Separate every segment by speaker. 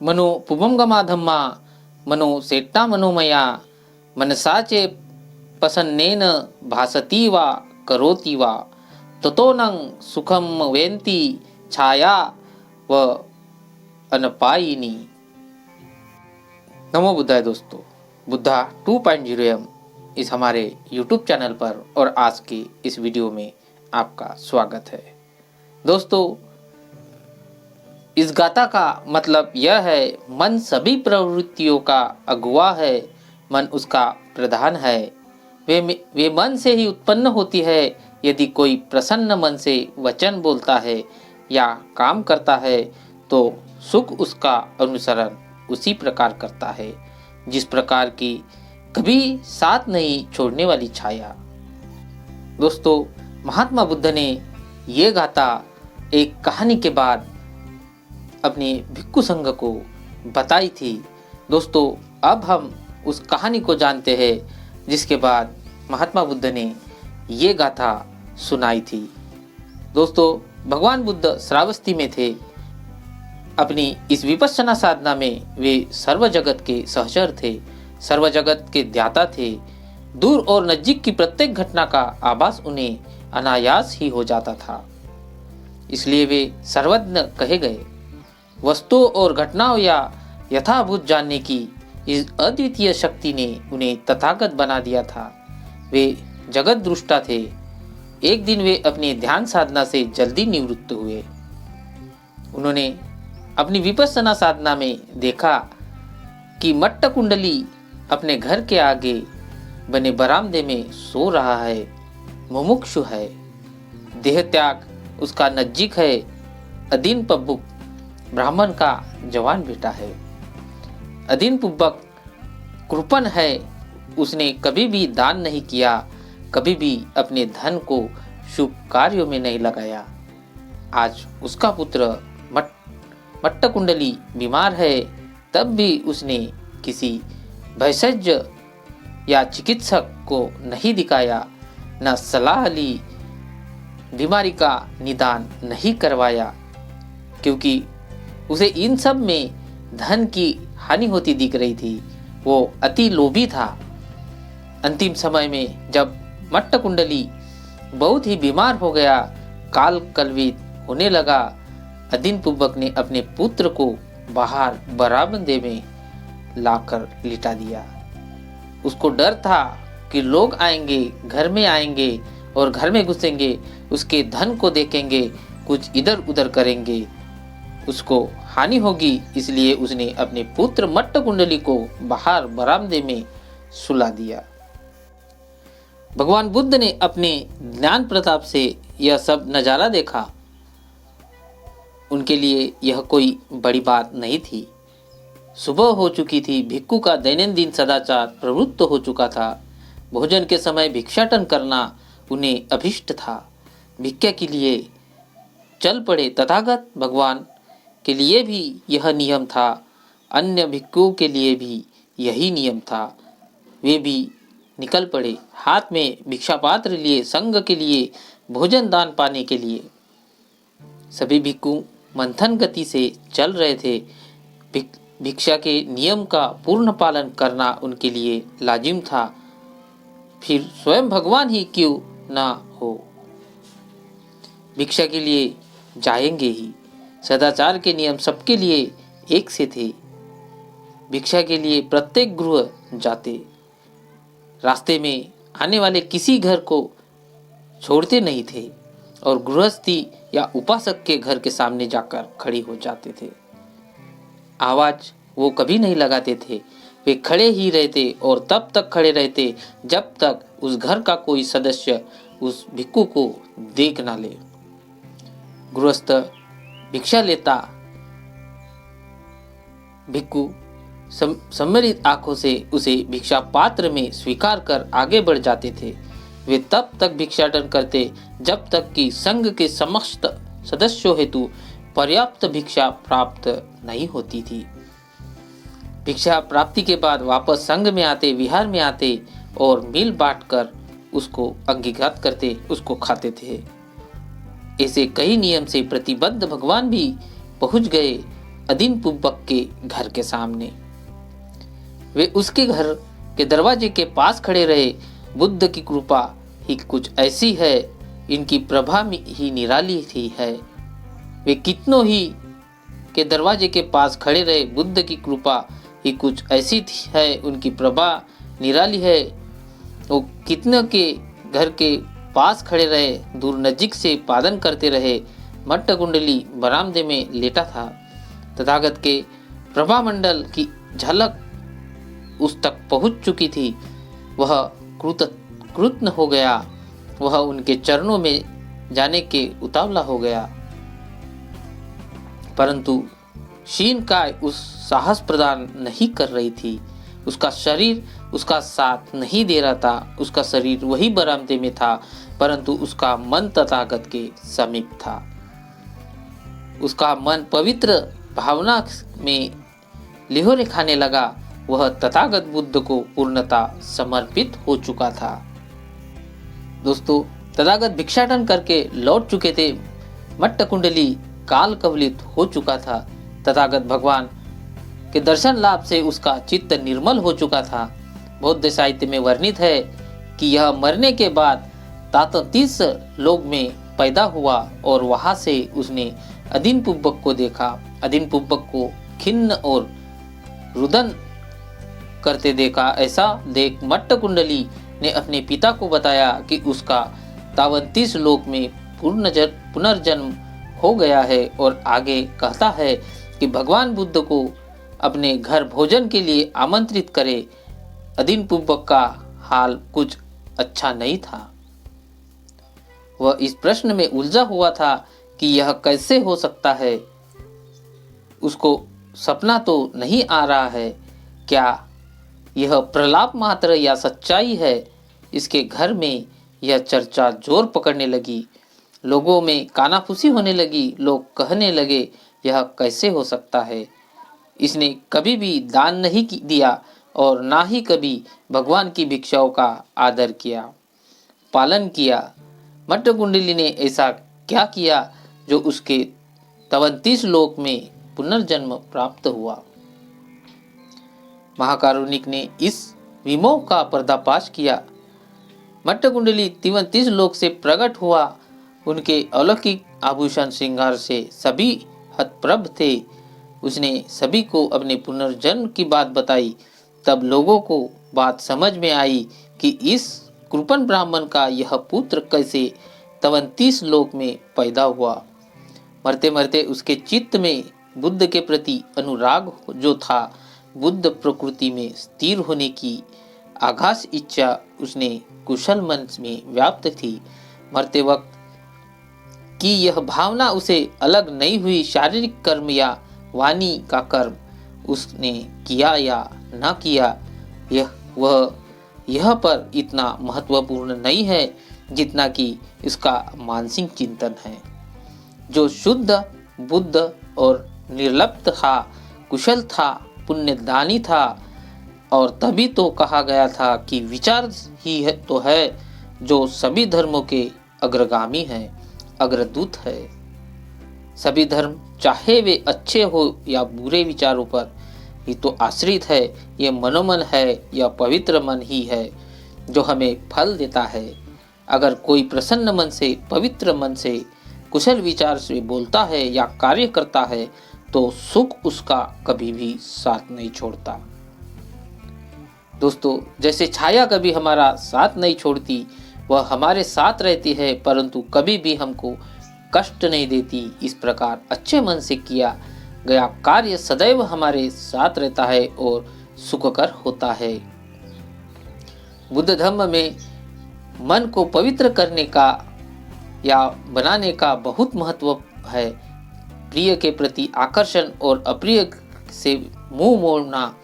Speaker 1: मनो पुबंगमा धम्मा मनो सेट्टा मनोमया मनसा चे पसन्नेन भासती वा करोति वा ततो नं सुखम वेन्ति छाया व अनपायिनी। नमो बुद्धाय दोस्तों, बुद्धा 2.0 इस हमारे YouTube चैनल पर और आज के इस वीडियो में आपका स्वागत है। दोस्तों, इस गाथा का मतलब यह है, मन सभी प्रवृत्तियों का अगुवा है, मन उसका प्रधान है। वे मन से ही उत्पन्न होती है। यदि कोई प्रसन्न मन से वचन बोलता है या काम करता है तो सुख उसका अनुसरण उसी प्रकार करता है जिस प्रकार की कभी साथ नहीं छोड़ने वाली छाया। दोस्तों, महात्मा बुद्ध ने ये गाथा एक कहानी के बाद अपने भिक्खु संघ को बताई थी। दोस्तों, अब हम उस कहानी को जानते हैं जिसके बाद महात्मा बुद्ध ने ये गाथा सुनाई थी। दोस्तों, भगवान बुद्ध श्रावस्ती में थे। अपनी इस विपश्यना साधना में वे सर्व जगत के सहचर थे, सर्व जगत के ध्याता थे। दूर और नजदीक की प्रत्येक घटना का आभास उन्हें अनायास ही हो जाता था, इसलिए वे सर्वज्ञ कहे गए। वस्तुओं और घटनाओं या यथाभूत जानने की इस अद्वितीय शक्ति ने उन्हें तथागत बना दिया था। वे जगत दृष्टा थे। एक दिन वे अपने ध्यान साधना से जल्दी निवृत्त हुए। उन्होंने अपनी विपश्यना साधना में देखा कि मट्ट कुंडली अपने घर के आगे बने बरामदे में सो रहा है, मुमुक्षु है, देह त्याग उसका नजदीक है। अदीन पब्बुक ब्राह्मण का जवान बेटा है। अदीन पुब्बक कृपण है, उसने कभी भी दान नहीं किया, कभी भी अपने धन को शुभ कार्यों में नहीं लगाया। आज उसका पुत्र मट्ट कुंडली बीमार है, तब भी उसने किसी भैषज या चिकित्सक को नहीं दिखाया, न सलाह ली, बीमारी का निदान नहीं करवाया, क्योंकि उसे इन सब में धन की हानि होती दिख रही थी। वो अति लोभी था। अंतिम समय में जब मट्ट कुंडली बहुत ही बीमार हो गया, काल कलवित होने लगा, अदीन पुब्बक ने अपने पुत्र को बाहर बरामदे में लाकर लिटा दिया। उसको डर था कि लोग आएंगे, घर में आएंगे और घर में घुसेंगे, उसके धन को देखेंगे, कुछ इधर उधर करेंगे, उसको हानि होगी। इसलिए उसने अपने पुत्र मट्ट कुंडली को बाहर बरामदे में सुला दिया। भगवान बुद्ध ने अपने ज्ञान प्रताप से यह सब नजारा देखा। उनके लिए यह कोई बड़ी बात नहीं थी। सुबह हो चुकी थी, भिक्खु का दैनंदिन सदाचार प्रवृत्त हो चुका था। भोजन के समय भिक्षाटन करना उन्हें अभिष्ट था। भिक्षा के लिए चल पड़े। तथागत भगवान के लिए भी यह नियम था, अन्य भिक्षुओं के लिए भी यही नियम था। वे भी निकल पड़े, हाथ में भिक्षा पात्र लिए, संघ के लिए, भोजन दान पाने के लिए। सभी भिक्षु मंथन गति से चल रहे थे। भिक्षा के नियम का पूर्ण पालन करना उनके लिए लाजिम था, फिर स्वयं भगवान ही क्यों ना हो। भिक्षा के लिए जाएंगे ही। सदाचार के नियम सबके लिए एक से थे। भिक्षा के लिए प्रत्येक गृह जाते। रास्ते में आने वाले किसी घर को छोड़ते नहीं थे और गृहस्थी या उपासक के घर के सामने जाकर खड़ी हो जाते थे। आवाज वो कभी नहीं लगाते थे। वे खड़े ही रहते और तब तक खड़े रहते जब तक उस घर का कोई सदस्य उस भिक्खु को देख ना ले। गृहस्थ भिक्षा लेता, भिक्खु सम्मिलित आंखों से उसे भिक्षा पात्र में स्वीकार कर आगे बढ़ जाते थे। वे तब तक भिक्षाटन करते जब तक कि संघ के समस्त सदस्यों हेतु पर्याप्त भिक्षा प्राप्त नहीं होती थी। भिक्षा प्राप्ति के बाद वापस संघ में आते, विहार में आते और मिल बांट कर उसको अंगीकार करते, उसको खाते थे। ऐसे कई नियम से प्रतिबद्ध भगवान भी पहुंच गए अदीन पुब्बक के घर के सामने। वे उसके घर के दरवाजे के पास खड़े रहे। बुद्ध की कृपा ही कुछ ऐसी है, इनकी प्रभा ही निराली थी है। वे कितनों ही के दरवाजे के पास खड़े रहे। बुद्ध की कृपा ही कुछ ऐसी थी है, उनकी प्रभा निराली है। वो कितनों के घर के पास खड़े रहे, दूर नजीक से पादन करते रहे। मट्ट कुंडली बरामदे में लेटा था। तथागत के प्रभामंडल की झलक उस तक पहुंच चुकी थी। वह कृतघ्न हो गया। वह उनके चरणों में जाने के उतावला हो गया, परंतु शीनकाय उस साहस प्रदान नहीं कर रही थी। उसका शरीर उसका साथ नहीं दे रहा था। उसका शरीर वही बरामदे में था, परंतु उसका मन तथागत के समीप था। उसका मन पवित्र भावना में लिहोरे खाने लगा। वह तथागत बुद्ध को पूर्णता समर्पित हो चुका था। दोस्तों, तथागत भिक्षाटन करके लौट चुके थे। मट्ट कुंडली काल कवलित हो चुका था। तथागत भगवान के दर्शन लाभ से उसका चित्त निर्मल हो चुका था। बौद्ध साहित्य में वर्णित है कि यह मरने के बाद 33 लोक में पैदा हुआ और वहां से उसने अदीन पुब्बक को देखा। अदीन पुब्बक को खिन्न और रुदन करते देखा। ऐसा देख मट्ट कुंडली ने अपने पिता को बताया कि उसका 33 लोक में पुनर्जन्म हो गया है, और आगे कहता है कि भगवान बुद्ध को अपने घर भोजन के लिए आमंत्रित करे। अदीन पुब्बक का हाल कुछ अच्छा नहीं था। वह इस प्रश्न में उलझा हुआ था कि यह कैसे हो सकता है। उसको सपना तो नहीं आ रहा है। क्या यह प्रलाप मात्र या सच्चाई है? इसके घर में यह चर्चा जोर पकड़ने लगी। लोगों में कानाफूसी होने लगी। लोग कहने लगे, यह कैसे हो सकता है? इसने कभी भी दान नहीं दिया और ना ही कभी भगवान की भिक्षाओं का आदर किया, पालन किया। मट्ट कुंडली ने ऐसा क्या किया जो उसके 33 लोक में पुनर्जन्म प्राप्त हुआ? महाकारुणिक ने इस विमोह का पर्दाफाश किया। मट्ट कुंडली 33 लोक से प्रकट हुआ। उनके अलौकिक आभूषण श्रृंगार से सभी हतप्रभ थे। उसने सभी को अपने पुनर्जन्म की बात बताई। तब लोगों को बात समझ में आई कि इस कृपण ब्राह्मण का यह पुत्र कैसे 33 लोक में पैदा हुआ। मरते मरते उसके चित्त में बुद्ध के प्रति अनुराग जो था, बुद्ध प्रकृति में स्थिर होने की आगास इच्छा उसने कुशल मन में व्याप्त थी। मरते वक्त की यह भावना उसे अलग नहीं हुई। शारीरिक कर्म या वाणी का कर्म उसने किया या न किया, यह पर इतना महत्वपूर्ण नहीं है जितना कि इसका मानसिक चिंतन है। जो शुद्ध बुद्ध और निर्लिप्त था, कुशल था, पुण्यदानी था, और तभी तो कहा गया था कि विचार ही है तो है जो सभी धर्मों के अग्रगामी है, अग्रदूत है। सभी धर्म चाहे वे अच्छे हो या बुरे विचारों पर ही तो आश्रित है। ये मनोमन है, यह पवित्र मन ही है जो हमें फल देता है। अगर कोई प्रसन्न मन से, पवित्र मन से, कुशल विचार से बोलता है या कार्य करता है तो सुख उसका कभी भी साथ नहीं छोड़ता। दोस्तों, जैसे छाया कभी हमारा साथ नहीं छोड़ती, वह हमारे साथ रहती है परंतु कभी भी हमको कष्ट नहीं देती। इस प्रकार अच्छे मन से किया गया कार्य सदैव हमारे साथ रहता है और सुखकर होता है। बुद्ध धर्म में मन को पवित्र करने का या बनाने का बहुत महत्व है। प्रिय के प्रति आकर्षण और अप्रिय से मुंह मोड़ना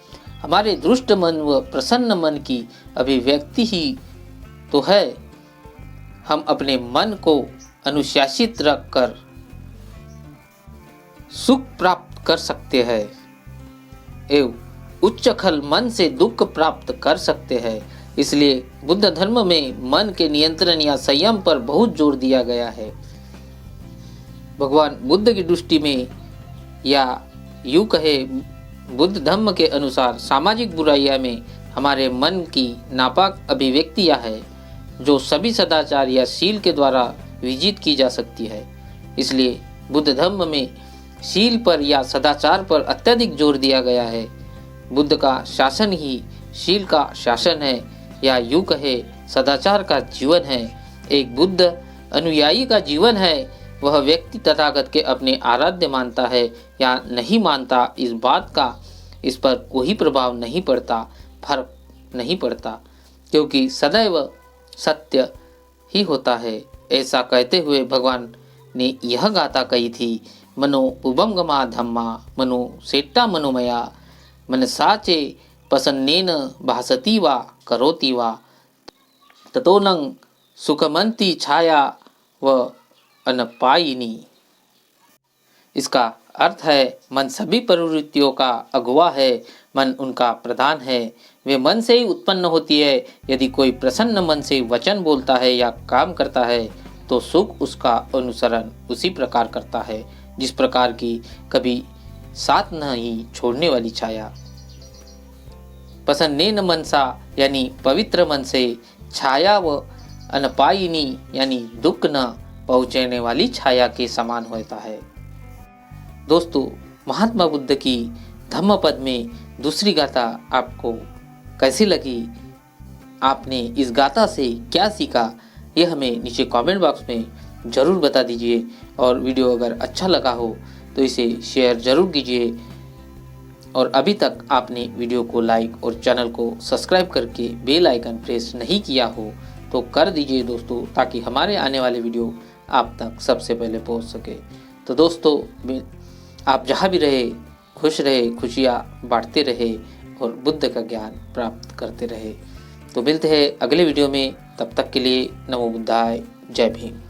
Speaker 1: हमारे दुष्ट मन व प्रसन्न मन की अभिव्यक्ति ही तो है। हम अपने मन को अनुशासित रखकर सुख प्राप्त कर सकते हैं एवं उच्च खल मन से दुख प्राप्त कर सकते हैं। इसलिए बुद्ध धर्म में मन के नियंत्रण या संयम पर बहुत जोर दिया गया है। भगवान बुद्ध की दृष्टि में या यूँ कहे बुद्ध धम्म के अनुसार सामाजिक बुराइयां में हमारे मन की नापाक अभिव्यक्तियां है जो सभी सदाचार या शील के द्वारा विजित की जा सकती है। इसलिए बुद्ध धम्म में शील पर या सदाचार पर अत्यधिक जोर दिया गया है। बुद्ध का शासन ही शील का शासन है या यूँ कहे सदाचार का जीवन है। एक बुद्ध अनुयायी का जीवन है। वह व्यक्ति तथागत के अपने आराध्य मानता है या नहीं मानता, इस बात का इस पर कोई प्रभाव नहीं पड़ता, फर्क नहीं पड़ता, क्योंकि सदैव सत्य ही होता है। ऐसा कहते हुए भगवान ने यह गाथा कही थी, मनो उपमगमा धम्मा मनो सेट्टा मनोमया मन साचे पसन्नेन भासती वा करोति वा ततोनं सुखमंती छाया व अनपायिनी। इसका अर्थ है मन सभी प्रवृत्तियों का अगुवा है, मन उनका प्रधान है। वे मन से ही उत्पन्न होती है। यदि कोई प्रसन्न मन से वचन बोलता है या काम करता है तो सुख उसका अनुसरण उसी प्रकार करता है जिस प्रकार की कभी साथ नहीं छोड़ने वाली छाया। प्रसन्नेन मनसा यानी पवित्र मन से, छाया व अनपायिनी यानी दुख न पहुँचने वाली छाया के समान होता है। दोस्तों, महात्मा बुद्ध की धम्म पद में दूसरी गाथा आपको कैसी लगी? आपने इस गाथा से क्या सीखा? यह हमें नीचे कमेंट बॉक्स में ज़रूर बता दीजिए। और वीडियो अगर अच्छा लगा हो तो इसे शेयर ज़रूर कीजिए। और अभी तक आपने वीडियो को लाइक और चैनल को सब्सक्राइब करके बेल आइकन प्रेस नहीं किया हो तो कर दीजिए दोस्तों, ताकि हमारे आने वाले वीडियो आप तक सबसे पहले पहुंच सके। तो दोस्तों, आप जहाँ भी रहे खुश रहे, खुशियाँ बांटते रहे और बुद्ध का ज्ञान प्राप्त करते रहे। तो मिलते हैं अगले वीडियो में, तब तक के लिए नमो बुद्धाय, जय भीम।